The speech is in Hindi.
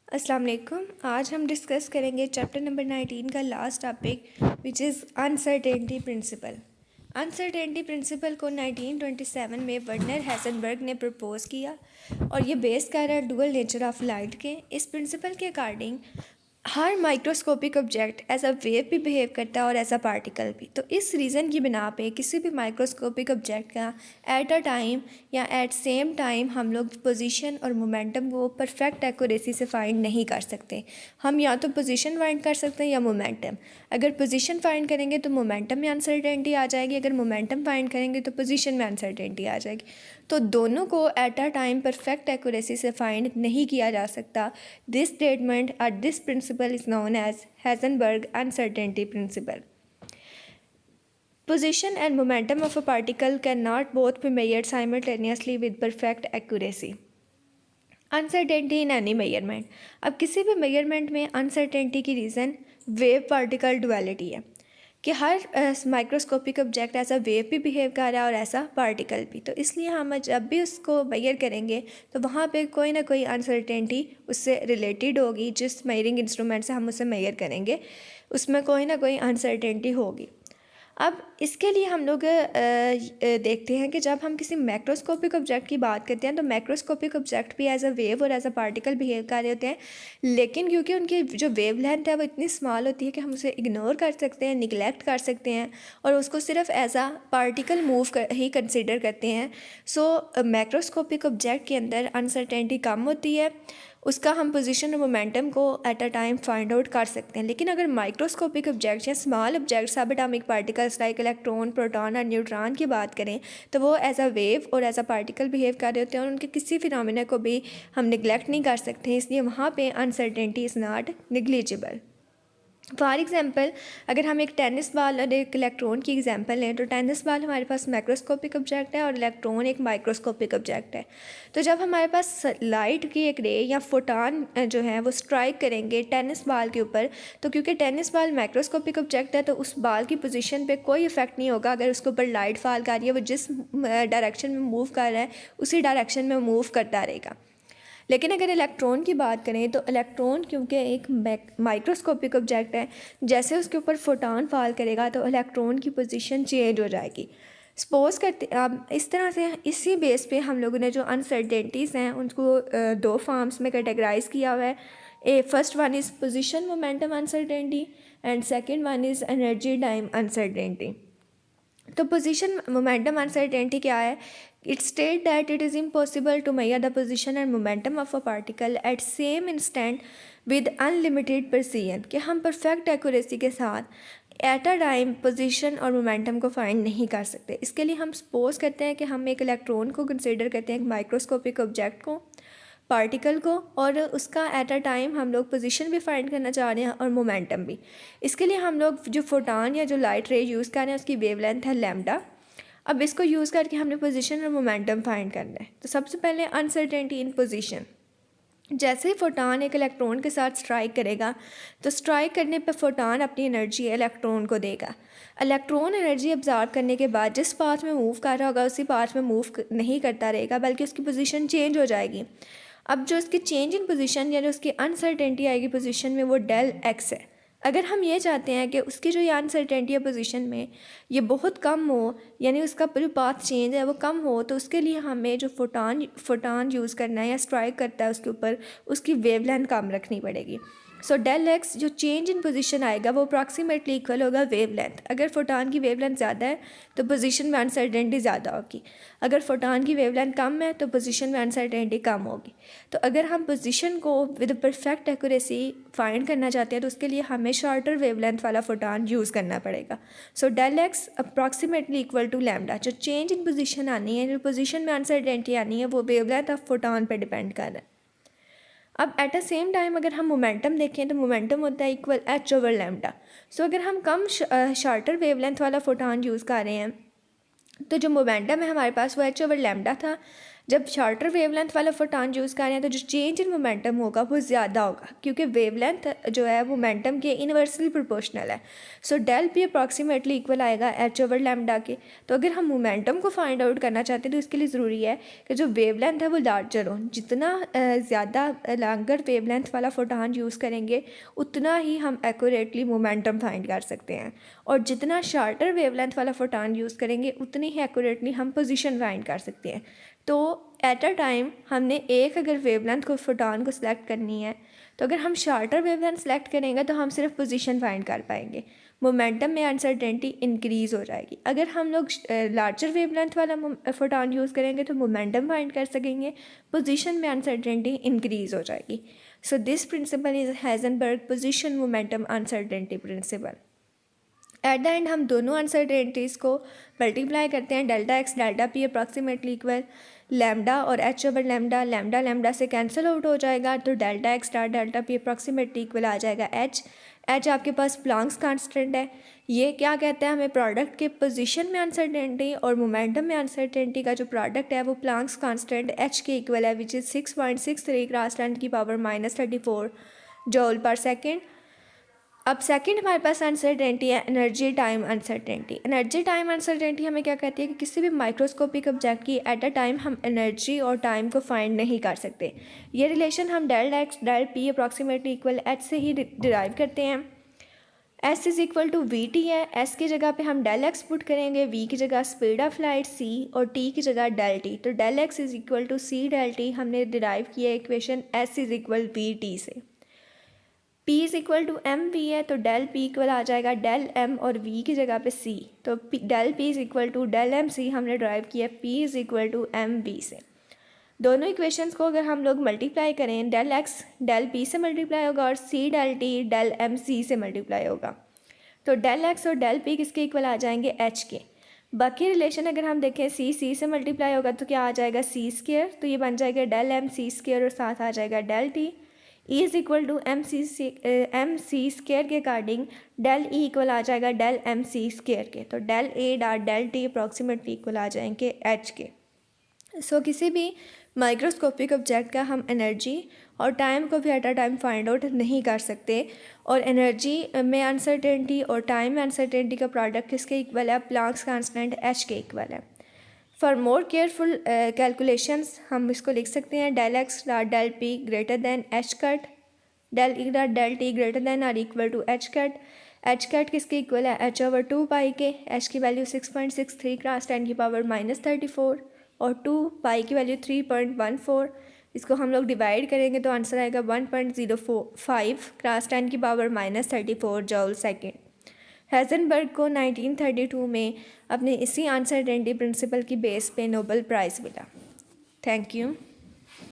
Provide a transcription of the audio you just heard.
अस्सलाम वालेकुम। आज हम डिस्कस करेंगे चैप्टर नंबर 19 का last topic which is uncertainty principle. Uncertainty principle को 1927 में वर्नर हेज़नबर्ग ने प्रपोज़ किया और ये बेस कर रहा है डुअल नेचर ऑफ लाइट के। इस प्रिंसिपल के अकॉर्डिंग हर microscopic object as a wave भी बिहेव करता है और एज अ पार्टिकल भी। तो इस रीज़न की बिना पे किसी भी माइक्रोस्कोपिक ऑब्जेक्ट का एट अ टाइम या एट सेम टाइम हम लोग पोजीशन और मोमेंटम को परफेक्ट एक्यूरेसी से फाइंड नहीं कर सकते। हम या तो पोजीशन फाइंड कर सकते हैं या मोमेंटम। अगर पोजीशन फाइंड करेंगे तो मोमेंटम में अनसर्टेनिटी आ जाएगी, अगर मोमेंटम फाइंड करेंगे तो पोजीशन में अनसर्टेनिटी आ जाएगी। तो दोनों को at a time perfect accuracy से फाइंड नहीं किया जा सकता। दिस स्टेटमेंट और this principle is known as Heisenberg uncertainty principle. Position and momentum of a particle cannot both be measured simultaneously with perfect accuracy. Uncertainty in any measurement. अब किसी भी मेजरमेंट में अनसर्टेनिटी की रीज़न वेव पार्टिकल डुअलिटी है कि हर माइक्रोस्कोपिक ऑब्जेक्ट ऐसा वेव भी बिहेव कर रहा है और ऐसा पार्टिकल भी। तो इसलिए हम जब भी उसको मेजर करेंगे तो वहाँ पे कोई ना कोई अनसर्टेनिटी उससे रिलेटेड होगी। जिस मेजरिंग इंस्ट्रूमेंट से हम उसे मेजर करेंगे उसमें कोई ना कोई अनसर्टेनिटी होगी। अब इसके लिए हम लोग देखते हैं कि जब हम किसी मैक्रोस्कोपिक ऑब्जेक्ट की बात करते हैं तो मैक्रोस्कोपिक ऑब्जेक्ट भी एज अ वेव और एज अ पार्टिकल बिहेव कर रहे होते हैं, लेकिन क्योंकि उनकी जो वेव लेंथ है वो इतनी स्मॉल होती है कि हम उसे इग्नोर कर सकते हैं, निगलेक्ट कर सकते हैं और उसको सिर्फ एज अ पार्टिकल ही कंसिडर करते हैं। सो मैक्रोस्कोपिक ऑब्जेक्ट के अंदर अनसर्टेनिटी कम होती है, उसका हम पोजीशन और मोमेंटम को at a time find out कर सकते हैं। लेकिन अगर माइक्रोस्कोपिक ऑब्जेक्ट्स या स्मॉल ऑब्जेक्ट्स सब atomic particles like electron, proton और न्यूट्रॉन की बात करें तो वो एज अ वेव और एज अ पार्टिकल बिहेव कर रहे होते हैं और उनके किसी फिनोमिना को भी हम निगलेक्ट नहीं कर सकते। इसलिए वहाँ पे uncertainty is not negligible. For example अगर हम एक टेनिस बॉल और एक इलेक्ट्रॉन की एग्जांपल लें तो टेनिस बॉल हमारे पास मैक्रोस्कोपिक ऑब्जेक्ट है और इलेक्ट्रॉन एक माइक्रोस्कोपिक ऑब्जेक्ट है। तो जब हमारे पास लाइट की एक रे या फोटॉन जो है वो स्ट्राइक करेंगे टेनिस बॉल के ऊपर, तो क्योंकि टेनिस बॉल माइक्रोस्कोपिक ऑब्जेक्ट है तो उस बॉल की पोजीशन पे कोई इफेक्ट नहीं होगा। अगर उसके ऊपर लाइट फॉल कर रही है वो जिस डायरेक्शन में मूव कर रहा है उसी डायरेक्शन में मूव करता रहेगा। लेकिन अगर इलेक्ट्रॉन की बात करें तो इलेक्ट्रॉन क्योंकि एक माइक्रोस्कोपिक ऑब्जेक्ट है, जैसे उसके ऊपर फोटॉन फॉल करेगा तो इलेक्ट्रॉन की पोजीशन चेंज हो जाएगी। सपोज करते अब इस तरह से इसी बेस पे हम लोगों ने जो अनसर्टेनिटीज़ हैं उनको दो फॉर्म्स में कैटेगराइज किया हुआ है। First one is position momentum uncertainty and second one is energy time uncertainty. तो पोजीशन मोमेंटम अनसर्टेनिटी क्या है? It state that it is impossible to measure the position and momentum of a particle at same instant with unlimited precision, कि हम परफेक्ट एक्यूरेसी के साथ एट अ टाइम पोजीशन और मोमेंटम को फाइंड नहीं कर सकते। इसके लिए हम सपोज करते हैं कि हम एक इलेक्ट्रॉन को कंसिडर करते हैं, एक माइक्रोस्कोपिक ऑब्जेक्ट को, पार्टिकल को, और उसका एट अ टाइम हम लोग पोजीशन भी फाइंड करना चाह रहे हैं और मोमेंटम भी। इसके लिए हम लोग जो फोटॉन या जो लाइट रे यूज़ कर रहे हैं उसकी वेवलेंथ है लैम्डा। अब इसको यूज़ करके हमने पोजीशन और मोमेंटम फाइंड करना है। तो सबसे पहले अनसर्टेनिटी इन पोजीशन। जैसे ही फोटॉन एक इलेक्ट्रॉन के साथ स्ट्राइक करेगा तो स्ट्राइक करने पर फोटॉन अपनी एनर्जी इलेक्ट्रॉन को देगा। इलेक्ट्रॉन एनर्जी अब्जॉर्ब करने के बाद जिस पाथ में मूव कर रहा होगा उसी पाथ में मूव नहीं करता रहेगा, बल्कि उसकी पोजीशन चेंज हो जाएगी। अब जो उसकी चेंज इन पोजीशन यानी उसकी अनसर्टेनिटी आएगी पोजीशन में, वो डेल एक्स है। अगर हम ये चाहते हैं कि उसकी जो ये अनसर्टेनिटी है पोजीशन में ये बहुत कम हो, यानी उसका जो पाथ चेंज है वो कम हो, तो उसके लिए हमें जो फोटॉन यूज़ करना है या स्ट्राइक करता है उसके ऊपर, उसकी वेवलेंथ कम रखनी पड़ेगी। सो डेल एक्स जो चेंज इन पोजीशन आएगा वो अप्रॉक्सीमेटली इक्वल होगा वेवलेंथ। अगर फोटॉन की वेवलेंथ ज़्यादा है तो पोजीशन में अनसर्टेनिटी ज़्यादा होगी, अगर फोटॉन की वेवलेंथ कम है तो पोजीशन में अनसर्टेनिटी कम होगी। तो अगर हम पोजीशन को विद परफेक्ट एक्यूरेसी फाइंड करना चाहते हैं तो उसके लिए हमें शॉर्टर वेवलेंथ वाला फोटॉन यूज़ करना पड़ेगा। So del x approximately equal to lambda. जो चेंज इन पोजीशन आनी है, जो पोजीशन में अनसर्टेनिटी आनी है, वो वेवलेंथ ऑफ फोटॉन पर डिपेंड कर रहा है। अब एट द सेम टाइम अगर हम मोमेंटम देखें तो मोमेंटम होता है इक्वल एच ओवर लैम्डा। सो अगर हम कम शॉर्टर वेवलेंथ वाला फोटॉन यूज़ कर रहे हैं तो जो मोमेंटम है हमारे पास वो एच ओवर लैम्डा था, जब शॉर्टर वेवलेंथ वाला फोटॉन यूज़ कर रहे हैं तो जो चेंज इन मोमेंटम होगा वो ज़्यादा होगा, क्योंकि वेवलेंथ जो है वो मोमेंटम के इन्वर्सली प्रोपोर्शनल है। So del p approximately equal आएगा एच ओवर लैम्डा के। तो अगर हम मोमेंटम को फाइंड आउट करना चाहते हैं तो इसके लिए ज़रूरी है कि जो वेवलेंथ है वो लार्जर हो। जितना ज़्यादा लॉन्गर वेवलेंथ वाला फोटॉन यूज़ करेंगे उतना ही हम एक्यूरेटली मोमेंटम फाइंड कर सकते हैं, और जितना शॉर्टर वेवलेंथ वाला फोटॉन यूज़ करेंगे उतनी ही एक्यूरेटली हम पोजीशन फाइंड कर सकते हैं। तो एट अ टाइम हमने एक अगर वेवलेंथ को फोटॉन को सिलेक्ट करनी है तो अगर हम शॉर्टर वेवलेंथ सेलेक्ट करेंगे तो हम सिर्फ पोजीशन फाइंड कर पाएंगे, मोमेंटम में अनसर्टेनिटी इंक्रीज़ हो जाएगी। अगर हम लोग लार्जर वेवलेंथ वाला फोटॉन यूज़ करेंगे तो मोमेंटम फाइंड कर सकेंगे, पोजीशन में अनसर्टेनिटी इंक्रीज़ हो जाएगी। So this principle is Heisenberg position momentum uncertainty principle. At the end हम दोनों अनसर्टेनिटीज़ को मल्टीप्लाई करते हैं, delta x delta p approximately equal lambda और h over lambda, lambda lambda से कैंसिल आउट हो जाएगा, तो delta x star delta p approximately equal आ जाएगा एच। एच आपके पास प्लांक्स कांस्टेंट है। ये क्या कहता है हमें, प्रोडक्ट के पोजीशन में अनसर्टेनिटी और मोमेंटम में अनसर्टेनिटी का जो प्रोडक्ट है वो प्लांक्स कांस्टेंट एच के इक्वल है, विच इज़ 6.63 क्रॉस 10 की पावर -34 जूल पर सेकेंड। अब सेकंड हमारे पास अनसर्टेनिटी है energy time uncertainty. Energy time uncertainty हमें क्या कहती है कि किसी भी माइक्रोस्कोपिक ऑब्जेक्ट की एट अ टाइम हम एनर्जी और टाइम को फाइंड नहीं कर सकते। ये रिलेशन हम del x del p approximately equal h से ही डिराइव करते हैं। S is equal to v t है, एस की जगह पे हम डेल एक्स पुट करेंगे, वी की जगह स्पीड ऑफ लाइट सी और टी की जगह डेल टी। तो del x is equal to c del t हमने डिराइव किया equation s is equal v t से। P is equal to m v है, तो डेल P इक्वल आ जाएगा डेल M और V की जगह पे C। तो del P is equal to del m c हमने ड्राइव किया P is equal to m v से। दोनों इक्वेशंस को अगर हम लोग मल्टीप्लाई करें, डेल X डेल P से मल्टीप्लाई होगा और C del T del m c से मल्टीप्लाई होगा। तो डेल X और डेल P किसके इक्वल आ जाएंगे, H के। बाकी रिलेशन अगर हम देखें C से मल्टीप्लाई होगा तो क्या आ जाएगा C स्क्वायर, तो ये बन जाएगा डेल एम सी स्क्वायर और साथ आ जाएगा del T। E is equal to m c square के अकॉर्डिंग डेल E इक्वल आ जाएगा डेल एम सी स्केयर के। तो del A dot del T approximately equal आ जाएंगे H के। सो किसी भी माइक्रोस्कोपिक ऑब्जेक्ट का हम एनर्जी और टाइम को भी eight a time find out नहीं कर सकते, और एनर्जी में अनसर्टेनिटी और टाइम में अनसर्टेनिटी का प्रोडक्ट किसके इक्वल है, प्लांक्स कांस्टेंट H के इक्वल है। फॉर मोर केयरफुल कैलकुलेशंस हम इसको लिख सकते हैं del x dot del p greater than h cut, del e dot del t greater than or equal to h cut. H cut किसके इक्वल है, एच ओवर 2 पाई के। एच की वैल्यू 6.63 क्रॉस 10 की पावर -34 और 2 पाई की वैल्यू 3.14। इसको हम लोग डिवाइड करेंगे तो आंसर आएगा 1.05 क्रॉस 10 की पावर -34 जूल सेकेंड। हाइजेनबर्ग को 1932 में अपने इसी अनसर्टेनिटी प्रिंसिपल की बेस पे नोबेल प्राइज़ मिला। Thank you.